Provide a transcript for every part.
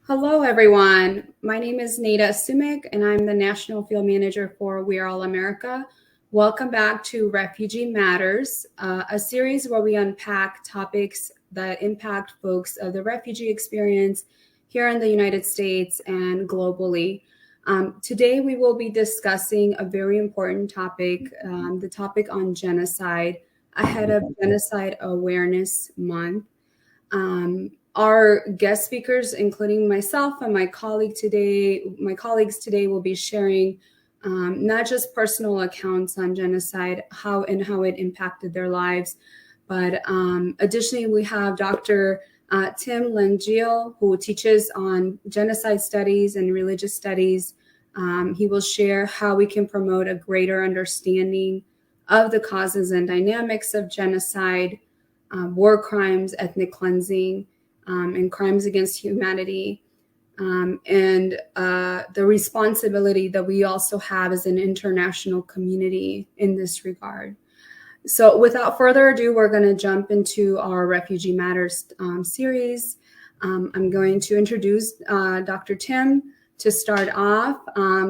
Hello, everyone. My name is Nada Sumik, and I'm the National Field Manager for We Are All America. Welcome back to Refugee Matters, a series where we unpack topics that impact folks of the refugee experience here in the United States and globally. Today, we will be discussing a very important topic, the topic on genocide, ahead of Genocide Awareness Month. Our guest speakers, including myself and my colleagues today will be sharing not just personal accounts on genocide, how it impacted their lives, but additionally, we have Dr. Tim Langiel, who teaches on genocide studies and religious studies. He will share how we can promote a greater understanding of the causes and dynamics of genocide, war crimes, ethnic cleansing, and crimes against humanity, and the responsibility that we also have as an international community in this regard. So without further ado, we're going to jump into our Refugee Matters series. I'm going to introduce Dr. Tim to start off.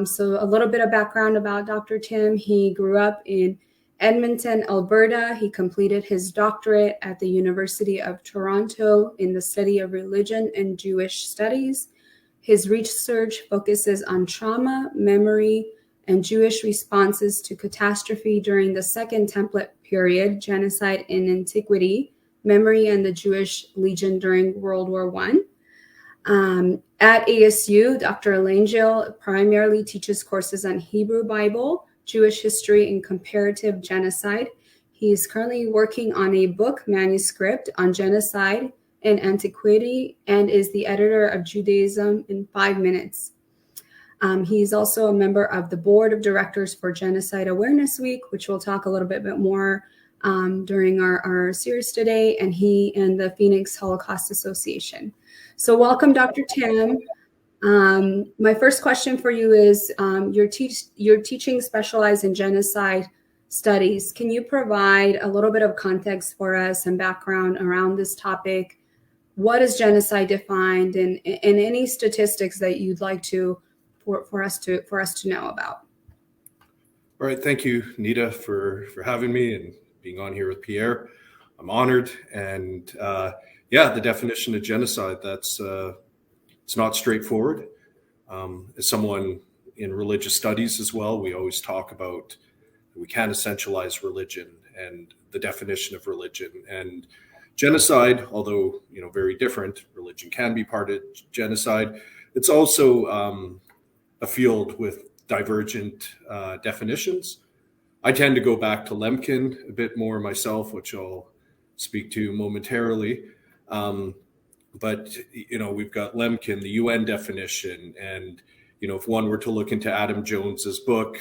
So a little bit of background about Dr. Tim. He grew up in Edmonton, Alberta. He completed his doctorate at the University of Toronto in the study of religion and Jewish studies. His research focuses on trauma, memory, and Jewish responses to catastrophe during the Second Template period, genocide in antiquity, memory, and the Jewish Legion during World War I. At ASU, Dr. Langiel primarily teaches courses on Hebrew Bible, Jewish history, and comparative genocide. He is currently working on a book manuscript on genocide and antiquity and is the editor of Judaism in 5 Minutes. He's also a member of the board of directors for Genocide Awareness Week, which we'll talk a little bit more during our series today, and he and the Phoenix Holocaust Association. So welcome, Dr. Tim. My first question for you is, your teaching specialized in genocide studies. Can you provide a little bit of context for us and background around this topic? What is genocide defined, and any statistics that you'd like for us to know about? All right, thank you, Nita, for having me and being on here with Pierre. I'm honored, and the definition of genocide, it's not straightforward. As someone in religious studies as well, we always talk about we can't essentialize religion and the definition of religion. And genocide, although very different, religion can be part of genocide. It's also a field with divergent definitions. I tend to go back to Lemkin a bit more myself, which I'll speak to momentarily. But, we've got Lemkin, the UN definition. And, if one were to look into Adam Jones's book,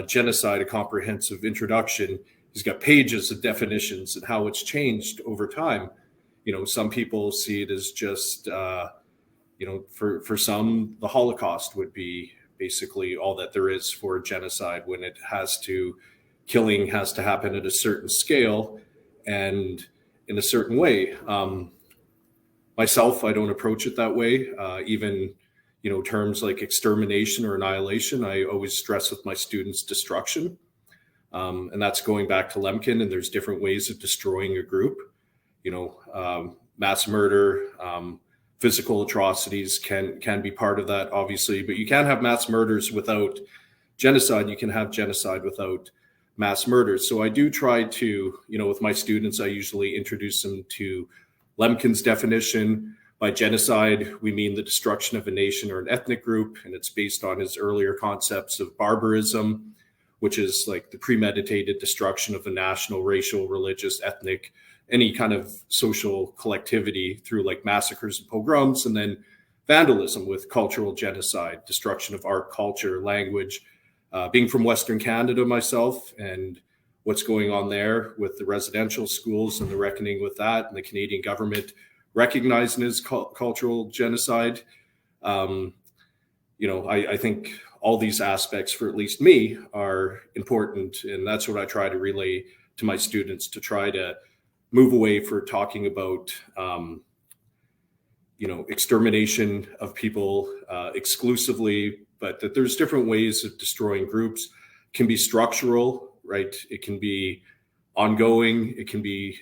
Genocide, A Comprehensive Introduction, he's got pages of definitions and how it's changed over time. Some people see it as just, for some, the Holocaust would be basically all that there is for genocide, when killing has to happen at a certain scale and in a certain way. Myself, I don't approach it that way. Even, terms like extermination or annihilation, I always stress with my students destruction. And that's going back to Lemkin, and there's different ways of destroying a group. Mass murder, physical atrocities can be part of that, obviously, but you can't have mass murders without genocide. You can have genocide without mass murders. So I do try to, with my students, I usually introduce them to Lemkin's definition. By genocide, we mean the destruction of a nation or an ethnic group, and it's based on his earlier concepts of barbarism, which is like the premeditated destruction of a national, racial, religious, ethnic, any kind of social collectivity through like massacres and pogroms, and then vandalism with cultural genocide, destruction of art, culture, language. Being from Western Canada myself, and what's going on there with the residential schools and the reckoning with that, and the Canadian government recognizing as cultural genocide. I think all these aspects, for at least me, are important. And that's what I try to relay to my students, to try to move away for talking about, extermination of people exclusively, but that there's different ways of destroying groups. It can be structural, right? It can be ongoing. It can be,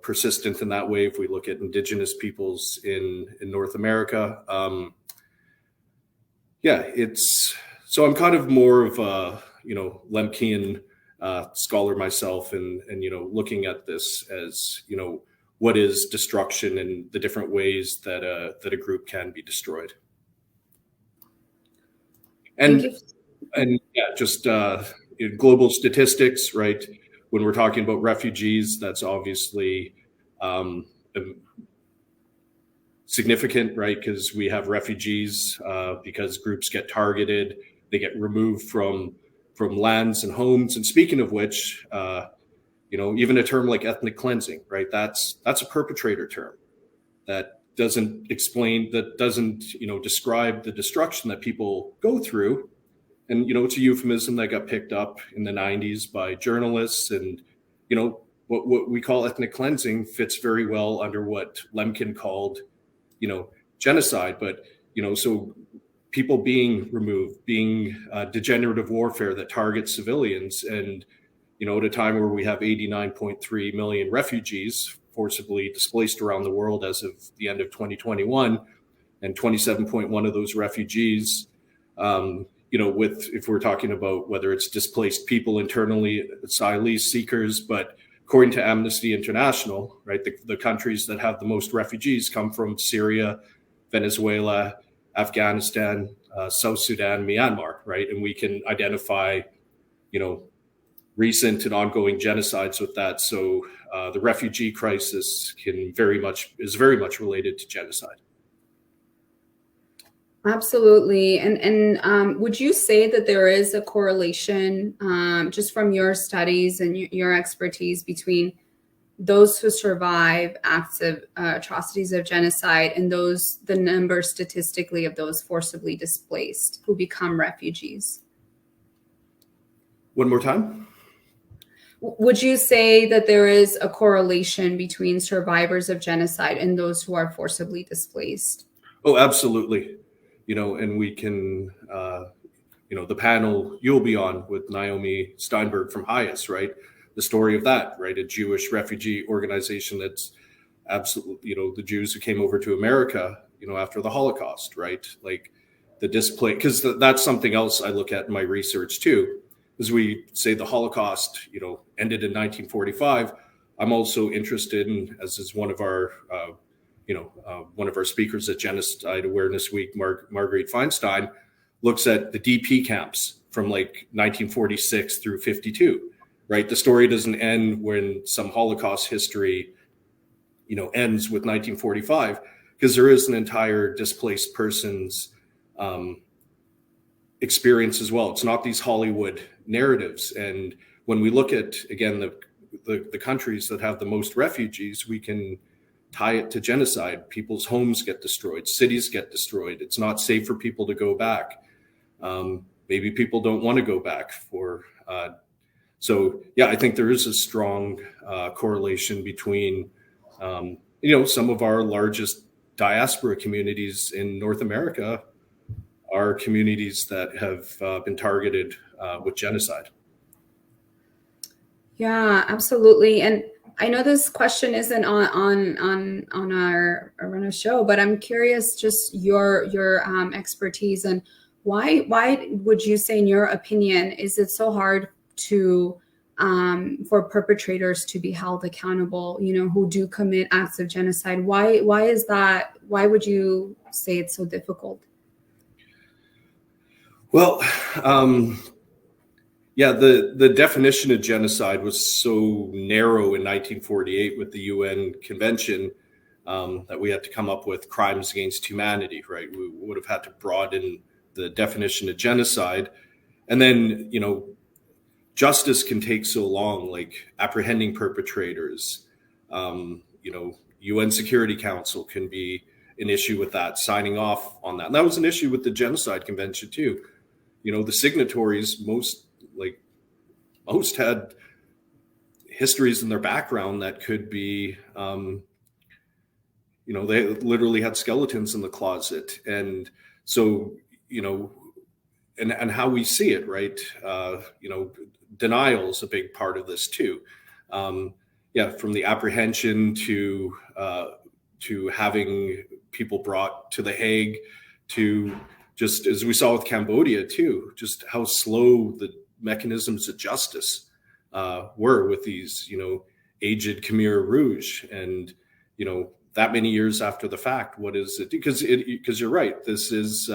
persistent in that way. If we look at indigenous peoples in North America, so I'm kind of more of a, Lemkean scholar myself, and looking at this as, what is destruction and the different ways that a group can be destroyed. And just global statistics, right? When we're talking about refugees, that's obviously significant, right? Because we have refugees because groups get targeted, they get removed from lands and homes. And speaking of which, even a term like ethnic cleansing, right? That's a perpetrator term that doesn't describe the destruction that people go through. And, it's a euphemism that got picked up in the 90s by journalists. And, what we call ethnic cleansing fits very well under what Lemkin called, genocide. But, so people being removed, being degenerative warfare that targets civilians. And, at a time where we have 89.3 million refugees forcibly displaced around the world as of the end of 2021, and 27.1 of those refugees, if we're talking about whether it's displaced people internally, asylees, seekers, but according to Amnesty International, right, the countries that have the most refugees come from Syria, Venezuela, Afghanistan, South Sudan, Myanmar, right? And we can identify, recent and ongoing genocides with that. So the refugee crisis is very much related to genocide. Absolutely. And would you say that there is a correlation, just from your studies and your expertise, between those who survive acts of atrocities of genocide and the number statistically of those forcibly displaced who become refugees? One more time. Would you say that there is a correlation between survivors of genocide and those who are forcibly displaced? Oh, absolutely. And we can, the panel you'll be on with Naomi Steinberg from HIAS, right? The story of that, right? A Jewish refugee organization that's absolutely, the Jews who came over to America, after the Holocaust, right? Like the displaced, because that's something else I look at in my research too. As we say the Holocaust, ended in 1945, I'm also interested in, as is one of our speakers at Genocide Awareness Week, Marguerite Feinstein, looks at the DP camps from like 1946 through 52, right? The story doesn't end when some Holocaust history, ends with 1945, because there is an entire displaced person's experience as well. It's not these Hollywood narratives. And when we look at, again, the countries that have the most refugees, we can tie it to genocide. People's homes get destroyed, cities get destroyed. It's not safe for people to go back. Maybe people don't want to go back I think there is a strong correlation between, some of our largest diaspora communities in North America are communities that have been targeted with genocide. Yeah, absolutely. And I know this question isn't on our show, but I'm curious, just your expertise, and why would you say, in your opinion, is it so hard to for perpetrators to be held accountable, who do commit acts of genocide? Why is that? Why would you say it's so difficult? Well, the definition of genocide was so narrow in 1948 with the UN Convention that we had to come up with crimes against humanity, right? We would have had to broaden the definition of genocide. And then, justice can take so long, like apprehending perpetrators. UN Security Council can be an issue with that, signing off on that. And that was an issue with the Genocide Convention too. The signatories, most had histories in their background that could be, they literally had skeletons in the closet. And so, and how we see it, right? Denial is a big part of this too. From the apprehension to having people brought to The Hague, to just as we saw with Cambodia too, just how slow the mechanisms of justice were with these, aged Khmer Rouge, and that many years after the fact, what is it? Because you're right, this is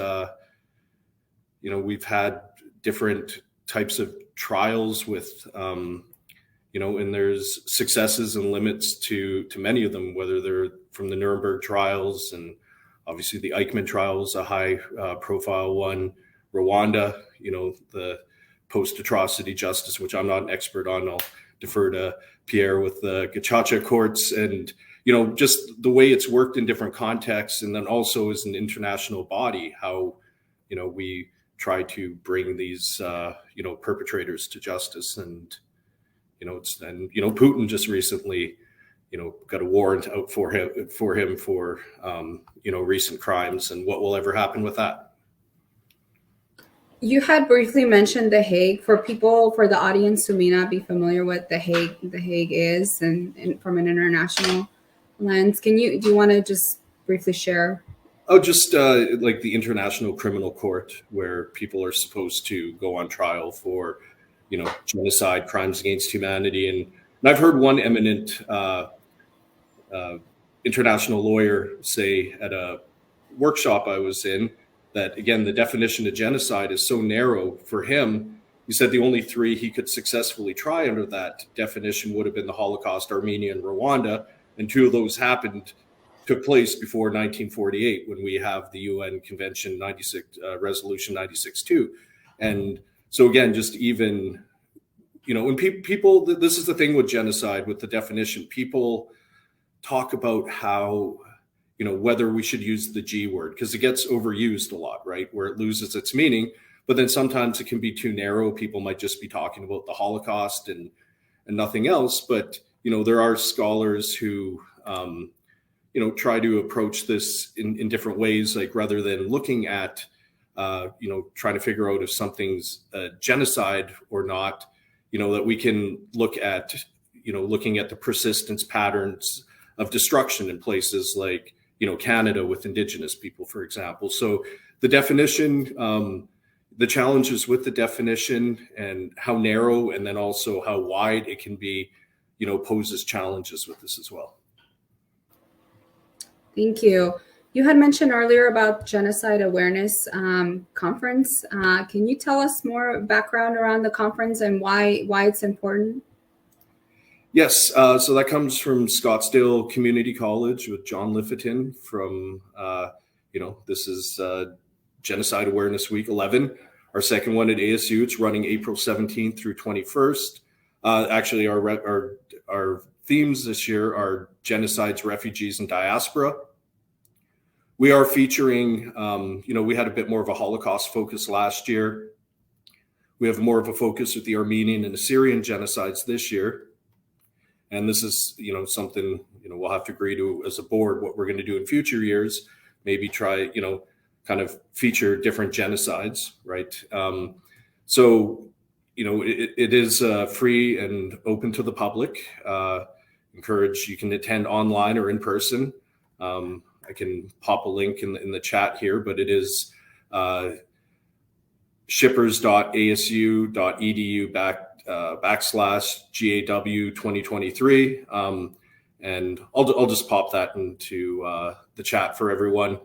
we've had different types of trials with and there's successes and limits to many of them, whether they're from the Nuremberg trials, and obviously the Eichmann trial was a high profile one. Rwanda, the post-atrocity justice, which I'm not an expert on. I'll defer to Pierre with the Gacaca courts, and just the way it's worked in different contexts, and then also as an international body, how we try to bring these perpetrators to justice. And Putin just recently got a warrant out for him for recent crimes, and what will ever happen with that. You had briefly mentioned The Hague. For the audience who may not be familiar with The Hague is, and from an international lens, do you want to just briefly share? Oh, just like the International Criminal Court, where people are supposed to go on trial for, genocide, crimes against humanity. And I've heard one eminent international lawyer say at a workshop I was in that, again, the definition of genocide is so narrow for him. He said the only three he could successfully try under that definition would have been the Holocaust, Armenia, and Rwanda. And two of those took place before 1948, when we have the UN Convention 96, Resolution 96-2. And so again, just even, when people, this is the thing with genocide, with the definition, people talk about how, whether we should use the G word, because it gets overused a lot, right? Where it loses its meaning, but then sometimes it can be too narrow. People might just be talking about the Holocaust and nothing else. But, there are scholars who, try to approach this in different ways, like rather than looking at, trying to figure out if something's a genocide or not, that we can look at, looking at the persistence patterns of destruction in places like, Canada with Indigenous people, for example. So the definition, the challenges with the definition and how narrow, and then also how wide it can be, poses challenges with this as well. Thank you. You had mentioned earlier about Genocide Awareness Conference. Can you tell us more background around the conference and why it's important? Yes. So that comes from Scottsdale Community College with John Lifferton from, this is Genocide Awareness Week 11, our second one at ASU. It's running April 17th through 21st. Actually, our themes this year are genocides, refugees, and diaspora. We are featuring, we had a bit more of a Holocaust focus last year. We have more of a focus with the Armenian and Assyrian genocides this year. And this is, something, we'll have to agree to as a board, what we're going to do in future years, maybe try, kind of feature different genocides, right? So, it is free and open to the public. Encourage, you can attend online or in person. I can pop a link in the chat here, but it is shippers.asu.edu/GAW 2023. And I'll just pop that into the chat for everyone.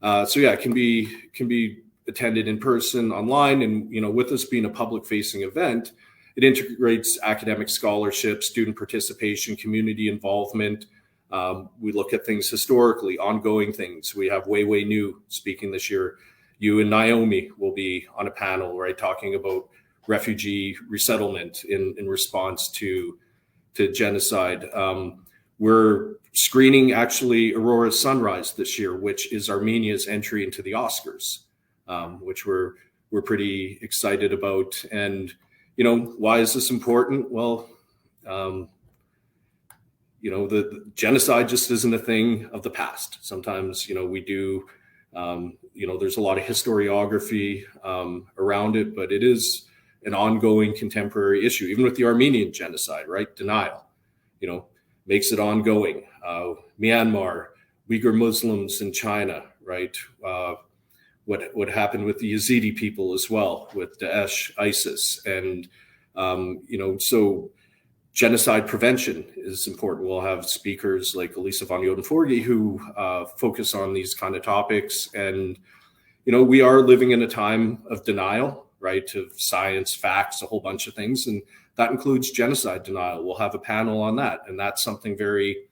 So yeah, it can be attended in person, online, and with this being a public-facing event, it integrates academic scholarship, student participation, community involvement. We look at things historically, ongoing things. We have Wei New speaking this year. You and Naomi will be on a panel, right, talking about refugee resettlement in response to genocide. We're screening actually Aurora Sunrise this year, which is Armenia's entry into the Oscars, which we're pretty excited about. And why is this important? Well, the genocide just isn't a thing of the past. Sometimes, we do, there's a lot of historiography around it, but it is an ongoing contemporary issue, even with the Armenian genocide, right? Denial, makes it ongoing. Myanmar, Uyghur Muslims in China, right? What happened with the Yazidi people as well, with Daesh, ISIS, and so genocide prevention is important. We'll have speakers like Elisa van Jodenforge who focus on these kind of topics, and we are living in a time of denial, right? Of science, facts, a whole bunch of things, and that includes genocide denial. We'll have a panel on that, and that's something very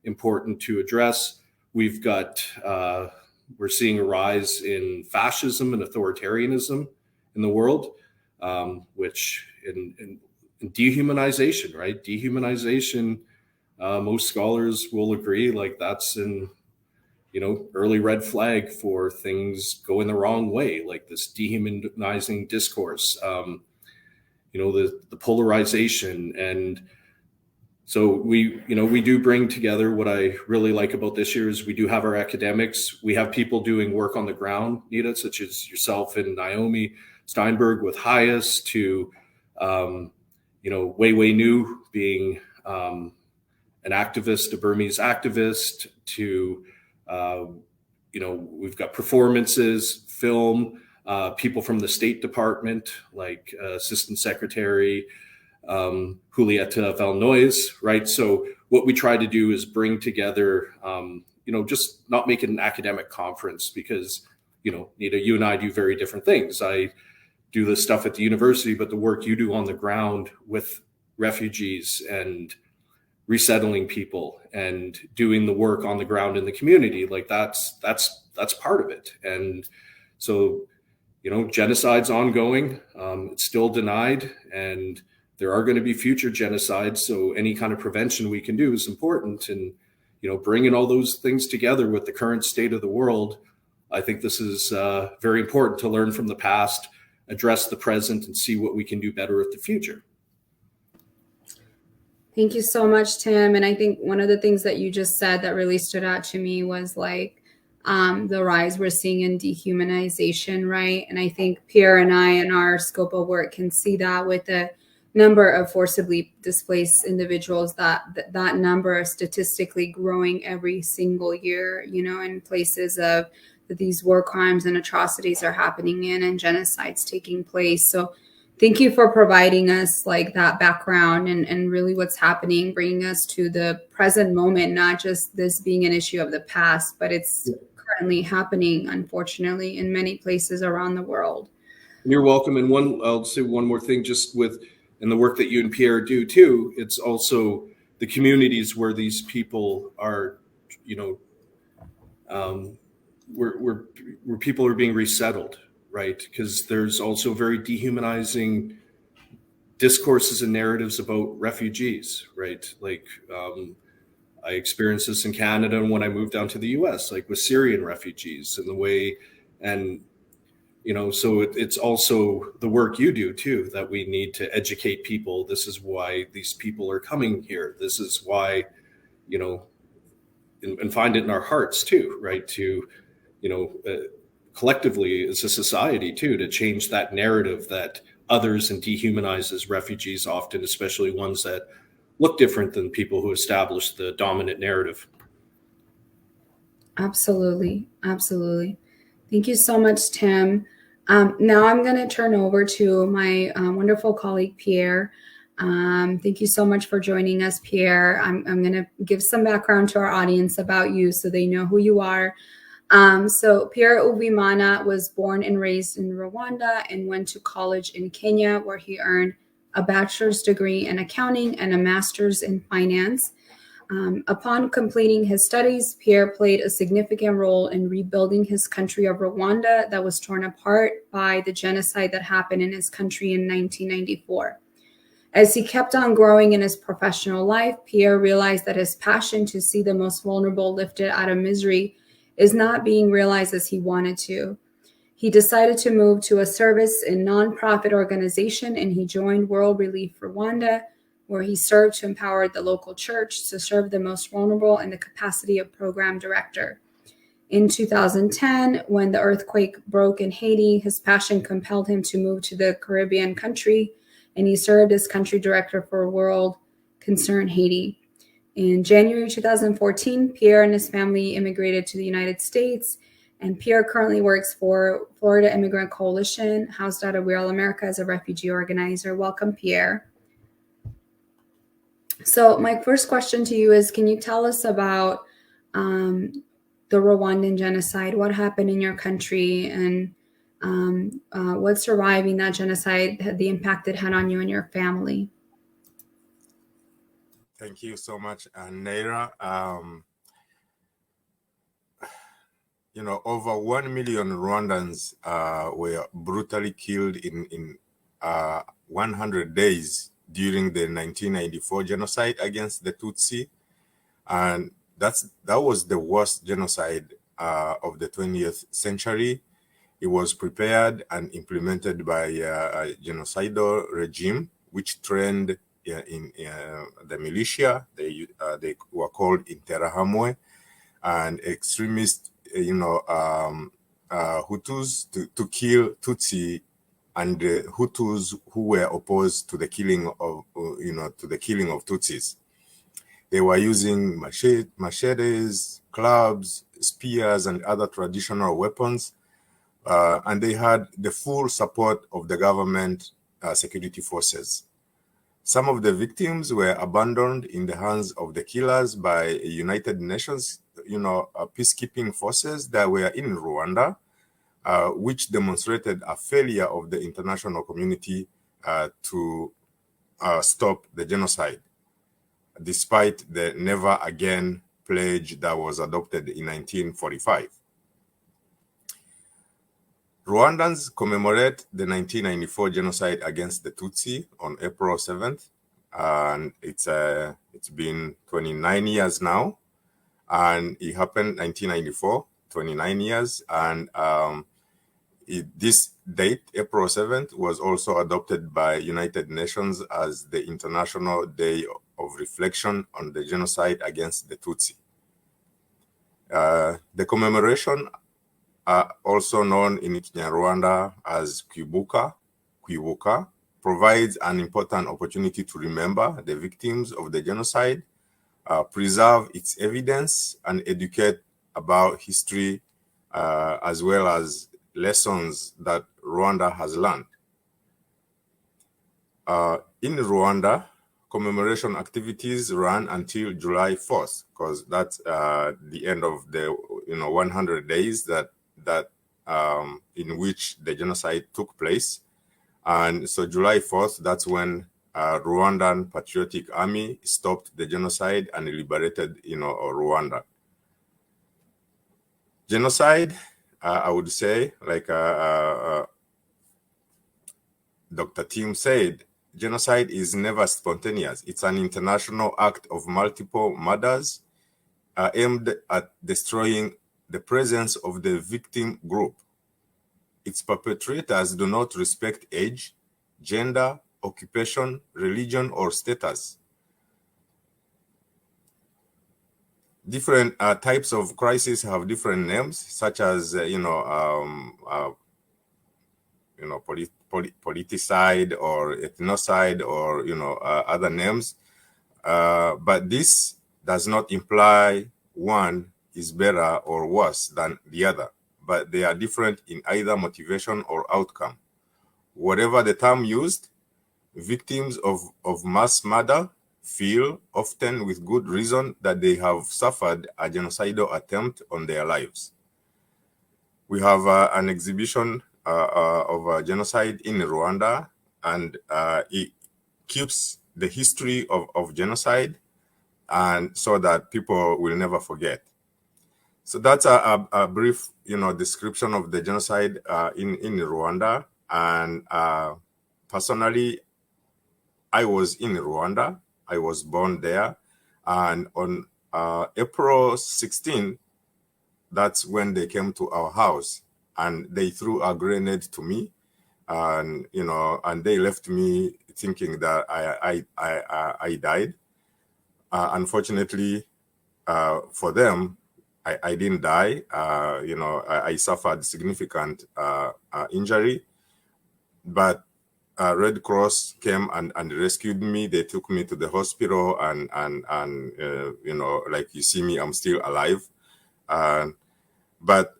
important to address. We've got we're seeing a rise in fascism and authoritarianism in the world, which in dehumanization, right? Dehumanization, most scholars will agree, like that's an early red flag for things going the wrong way, like this dehumanizing discourse, the polarization. And so we do bring together. What I really like about this year is we do have our academics. We have people doing work on the ground, Nita, such as yourself and Naomi Steinberg with HIAS, to Wei Wei Nu being an activist, a Burmese activist, to we've got performances, film, people from the State Department, like Assistant Secretary Julieta Valnois, right? So what we try to do is bring together, just not make it an academic conference, because, Nita, you and I do very different things. I do this stuff at the university, but the work you do on the ground with refugees and resettling people and doing the work on the ground in the community, like that's part of it. And so, genocide's ongoing. It's still denied, and there are going to be future genocides. So any kind of prevention we can do is important. And, bringing all those things together with the current state of the world, I think this is very important to learn from the past, address the present, and see what we can do better with the future. Thank you so much, Tim. And I think one of the things that you just said that really stood out to me was like the rise we're seeing in dehumanization, right? And I think Pierre and I in our scope of work can see that with the number of forcibly displaced individuals, that number is statistically growing every single year, in places of that these war crimes and atrocities are happening in and genocides taking place. So thank you for providing us like that background and really what's happening, bringing us to the present moment, not just this being an issue of the past, but it's currently happening, unfortunately, in many places around the world. You're welcome. And I'll say one more thing, just and the work that you and Pierre do too, it's also the communities where these people are, where people are being resettled, right? Because there's also very dehumanizing discourses and narratives about refugees, right? Like I experienced this in Canada, and when I moved down to the US, like with Syrian refugees, and the way, and so it's also the work you do too, that we need to educate people. This is why these people are coming here. This is why, and find it in our hearts too, right? To, collectively as a society too, to change that narrative that others and dehumanizes refugees often, especially ones that look different than people who establish the dominant narrative. Absolutely. Absolutely. Thank you so much, Tim. Now I'm going to turn over to my wonderful colleague, Pierre. Thank you so much for joining us, Pierre. I'm going to give some background to our audience about you so they know who you are. So Pierre Uwimana was born and raised in Rwanda and went to college in Kenya, where he earned a bachelor's degree in accounting and a master's in finance. Upon completing his studies, Pierre played a significant role in rebuilding his country of Rwanda that was torn apart by the genocide that happened in his country in 1994. As he kept on growing in his professional life, Pierre realized that his passion to see the most vulnerable lifted out of misery is not being realized as he wanted to. He decided to move to a service in nonprofit organization, and he joined World Relief Rwanda, where he served to empower the local church to serve the most vulnerable in the capacity of program director. In 2010, when the earthquake broke in Haiti, his passion compelled him to move to the Caribbean country, and he served as country director for World Concern Haiti. In January 2014, Pierre and his family immigrated to the United States, and Pierre currently works for Florida Immigrant Coalition, housed out of We Are All America as a refugee organizer. Welcome, Pierre. So my first question to you is, can you tell us about the Rwandan genocide? What happened in your country, and what surviving that genocide, the impact it had on you and your family? Thank you so much, Naira. Over 1 million Rwandans were brutally killed in 100 days during the 1994 genocide against the Tutsi. And that was the worst genocide of the 20th century. It was prepared and implemented by a genocidal regime, which trained in the militia. They were called Interahamwe, and extremist, Hutus to kill Tutsi and Hutus who were opposed to the killing of Tutsis. They were using machetes, clubs, spears, and other traditional weapons, and they had the full support of the government security forces. Some of the victims were abandoned in the hands of the killers by United Nations, peacekeeping forces that were in Rwanda, which demonstrated a failure of the international community to stop the genocide, despite the Never Again pledge that was adopted in 1945. Rwandans commemorate the 1994 genocide against the Tutsi on April 7th, and it's been 29 years now, and it happened 1994, 29 years, and this date, April 7th, was also adopted by United Nations as the International Day of Reflection on the Genocide against the Tutsi. The commemoration, also known in Kinyarwanda as Kwibuka, provides an important opportunity to remember the victims of the genocide, preserve its evidence, and educate about history, as well as lessons that Rwanda has learned. In Rwanda, commemoration activities run until July 4th, because that's the end of the 100 days that in which the genocide took place. And so July 4th, that's when Rwandan Patriotic Army stopped the genocide and liberated Rwanda. Genocide, I would say, like Dr. Tim said, genocide is never spontaneous. It's an international act of multiple murders aimed at destroying the presence of the victim group. Its perpetrators do not respect age, gender, occupation, religion, or status. Different types of crises have different names, such as politicide or ethnocide or other names. But this does not imply one is better or worse than the other, but they are different in either motivation or outcome. Whatever the term used, victims of mass murder feel, often with good reason, that they have suffered a genocidal attempt on their lives. We have an exhibition of genocide in Rwanda, and it keeps the history of genocide, and so that people will never forget. So that's a brief, description of the genocide in Rwanda. And personally, I was in Rwanda. I was born there. And on April 16, that's when they came to our house and they threw a grenade to me. and and they left me thinking that I died. Unfortunately, for them, I didn't die. I suffered significant injury, but Red Cross came and rescued me. They took me to the hospital, and like you see me, I'm still alive. But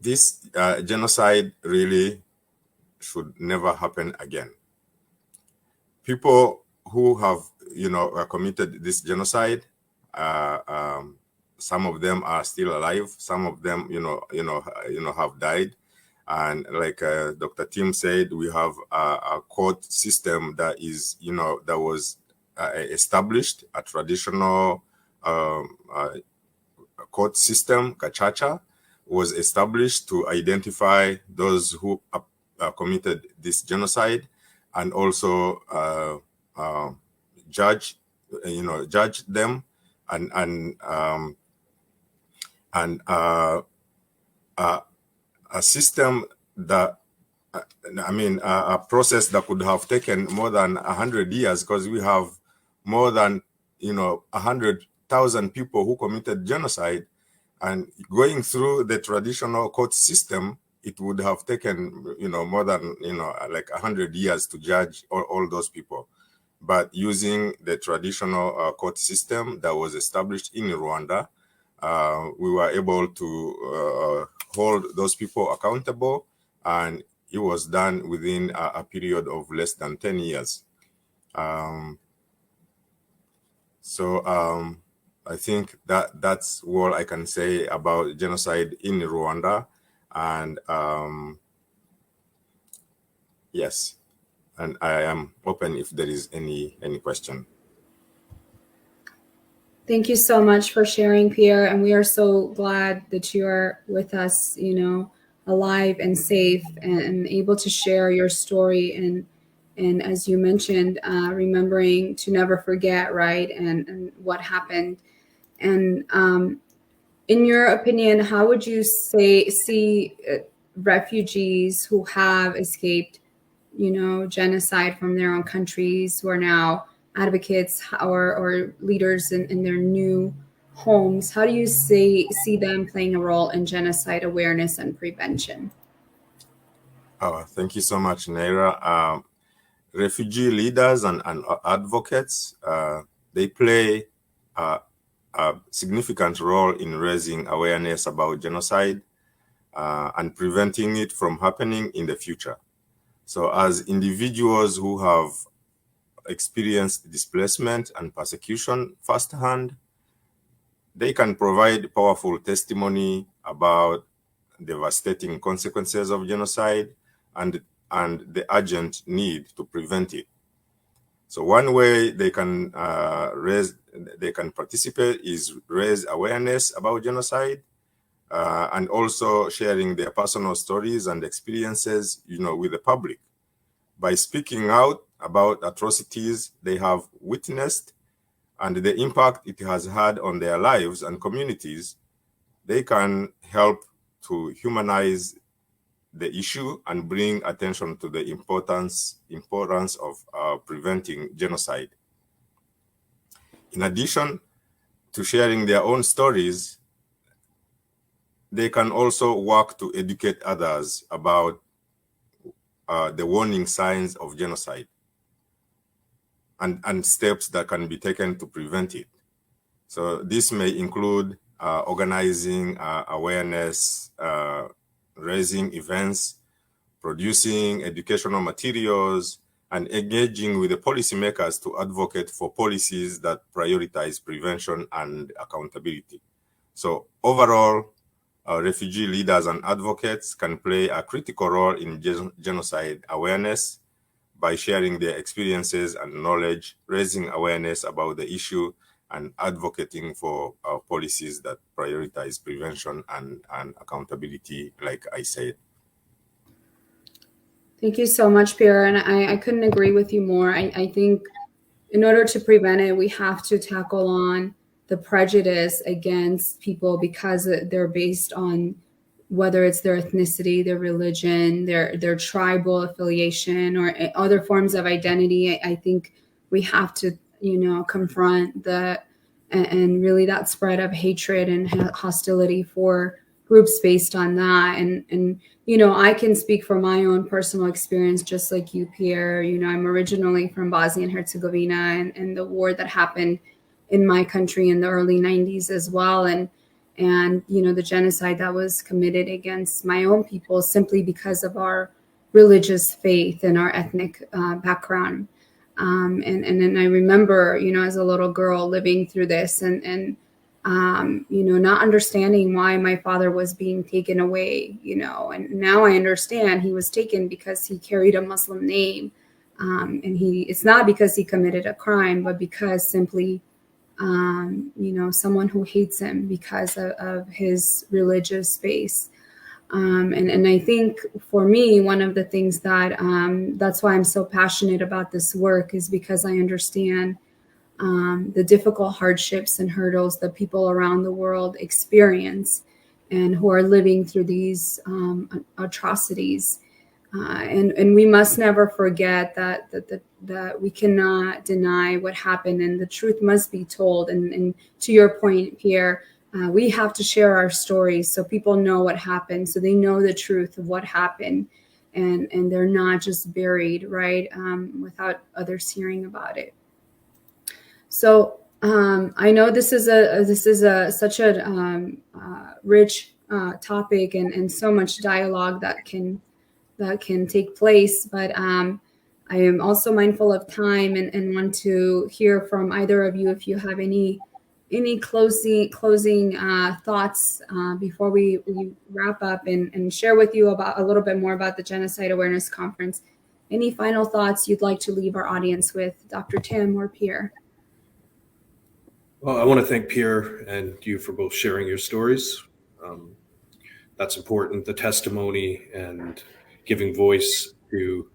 this genocide really should never happen again. People who have committed this genocide, some of them are still alive. Some of them have died. And like Dr. Tim said, we have a court system that is, that was established, a traditional court system, Gacaca, was established to identify those who committed this genocide, and also judge them, and a system that, a process that could have taken more than 100 years, because we have more than 100,000 people who committed genocide, and going through the traditional court system, it would have taken more than like 100 years to judge all those people. But using the traditional court system that was established in Rwanda, we were able to hold those people accountable, and it was done within a period of less than 10 years. I think that's all I can say about genocide in Rwanda. And yes, and I am open if there is any question. Thank you so much for sharing, Pierre. And we are so glad that you are with us, alive and safe, and able to share your story. And as you mentioned, remembering to never forget, right? And what happened. And in your opinion, how would you see refugees who have escaped, genocide from their own countries, who are now advocates or leaders in their new homes? How do you see them playing a role in genocide awareness and prevention? Oh, thank you so much, Naira. Refugee leaders and advocates, they play a significant role in raising awareness about genocide and preventing it from happening in the future. So as individuals who have experienced displacement and persecution firsthand, they can provide powerful testimony about devastating consequences of genocide and the urgent need to prevent it. So one way they can participate is raise awareness about genocide, and also sharing their personal stories and experiences, with the public. By speaking out about atrocities they have witnessed and the impact it has had on their lives and communities, they can help to humanize the issue and bring attention to the importance of preventing genocide. In addition to sharing their own stories, they can also work to educate others about the warning signs of genocide and steps that can be taken to prevent it. So this may include organizing awareness, raising events, producing educational materials, and engaging with the policymakers to advocate for policies that prioritize prevention and accountability. So overall, refugee leaders and advocates can play a critical role in genocide awareness by sharing their experiences and knowledge, raising awareness about the issue, and advocating for policies that prioritize prevention and accountability, like I said. Thank you so much, Pierre. And I couldn't agree with you more. I think in order to prevent it, we have to tackle on the prejudice against people because they're based on whether it's their ethnicity, their religion, their tribal affiliation, or other forms of identity. I think we have to, confront and really that spread of hatred and hostility for groups based on that. And I can speak from my own personal experience, just like you, Pierre. I'm originally from Bosnia and Herzegovina, and the war that happened in my country in the early 90s as well. And the genocide that was committed against my own people simply because of our religious faith and our ethnic background. And then I remember, as a little girl living through this and not understanding why my father was being taken away, and now I understand he was taken because he carried a Muslim name. And it's not because he committed a crime, but because simply someone who hates him because of his religious faith. And I think for me, one of the things that that's why I'm so passionate about this work is because I understand the difficult hardships and hurdles that people around the world experience and who are living through these atrocities. And we must never forget that we cannot deny what happened, and the truth must be told. And to your point, Pierre, we have to share our stories so people know what happened, so they know the truth of what happened, and they're not just buried, right, without others hearing about it. So I know this is such a rich topic and so much dialogue that can take place, but I am also mindful of time and want to hear from either of you if you have any closing thoughts before we wrap up and share with you about a little bit more about the Genocide Awareness Conference. Any final thoughts you'd like to leave our audience with, Dr. Tim or Pierre? Well, I want to thank Pierre and you for both sharing your stories. That's important, the testimony and giving voice to,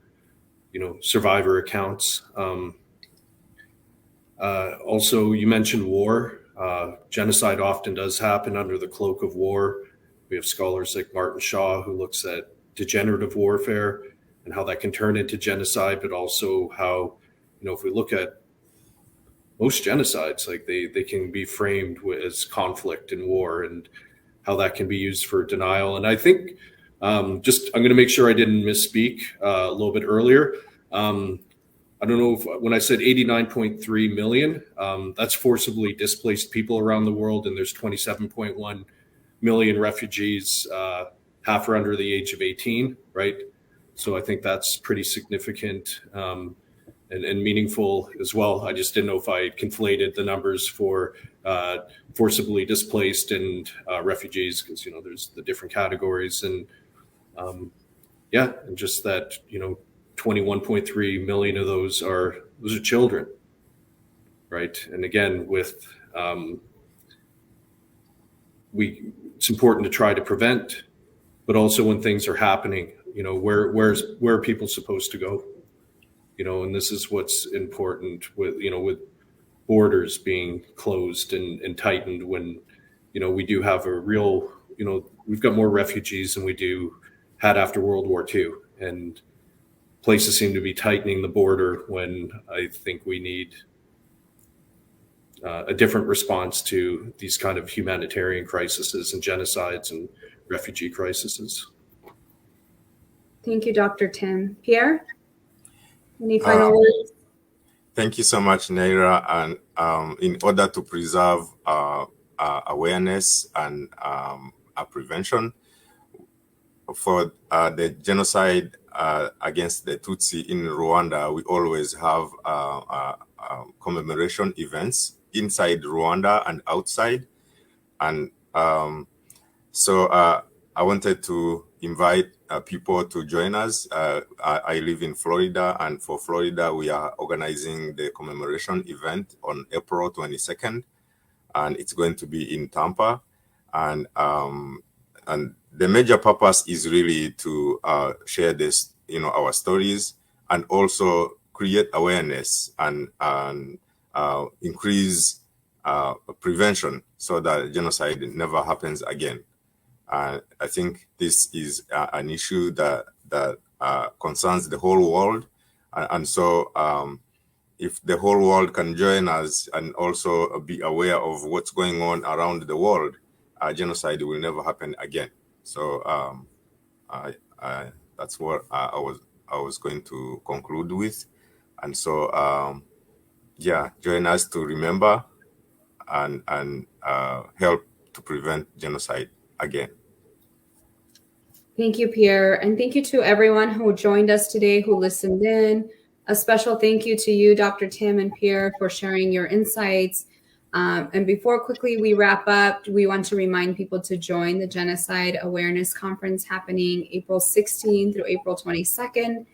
survivor accounts. Also, you mentioned war. Genocide often does happen under the cloak of war. We have scholars like Martin Shaw who looks at degenerative warfare and how that can turn into genocide, but also how, if we look at most genocides, like they can be framed as conflict and war, and how that can be used for denial. And I think I'm going to make sure I didn't misspeak a little bit earlier. I don't know if when I said 89.3 million, that's forcibly displaced people around the world, and there's 27.1 million refugees, half are under the age of 18, right? So I think that's pretty significant and meaningful as well. I just didn't know if I conflated the numbers for forcibly displaced and refugees, because there's the different categories, and and just that 21.3 million of those are children, right? And again, with it's important to try to prevent, but also when things are happening, where are people supposed to go? And this is what's important with with borders being closed and tightened, when we do have a real we've got more refugees than we had after World War II, and places seem to be tightening the border when I think we need a different response to these kind of humanitarian crises and genocides and refugee crises. Thank you, Dr. Tim. Pierre, any final words? Thank you so much, Naira. And in order to preserve awareness and prevention for the genocide against the Tutsi in Rwanda, we always have commemoration events inside Rwanda and outside. And so I wanted to invite people to join us. I live in Florida, and for Florida, we are organizing the commemoration event on April 22nd, and it's going to be in Tampa. And the major purpose is really to share this, our stories, and also create awareness and increase prevention so that genocide never happens again. I think this is an issue that concerns the whole world, and so if the whole world can join us and also be aware of what's going on around the world, genocide will never happen again. So that's what I was going to conclude with, and so yeah, join us to remember and help to prevent genocide again. Thank you, Pierre. And thank you to everyone who joined us today, who listened in. A special thank you to you, Dr. Tim and Pierre, for sharing your insights. And before quickly we wrap up, we want to remind people to join the Genocide Awareness Conference happening April 16th through April 22nd.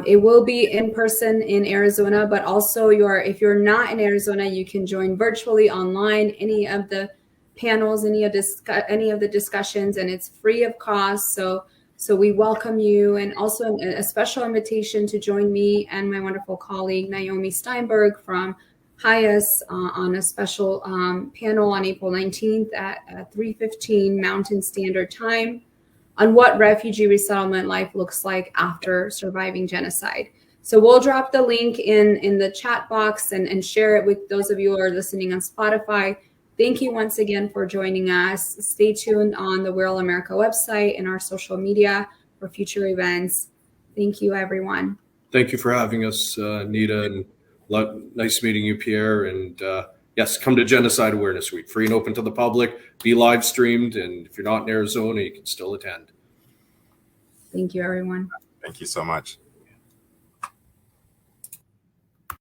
It will be in person in Arizona, but also if you're not in Arizona, you can join virtually online, any of the panels, any of the discussions, and it's free of cost. So we welcome you, and also a special invitation to join me and my wonderful colleague Naomi Steinberg from HIAS on a special panel on April 19th at 3:15 Mountain Standard Time on what refugee resettlement life looks like after surviving genocide. So we'll drop the link in the chat box and share it with those of you who are listening on Spotify. Thank you once again for joining us. Stay tuned on the We're All America website and our social media for future events. Thank you, everyone. Thank you for having us, Nita, and nice meeting you, Pierre. And yes, come to Genocide Awareness Week, free and open to the public, be live streamed. And if you're not in Arizona, you can still attend. Thank you, everyone. Thank you so much.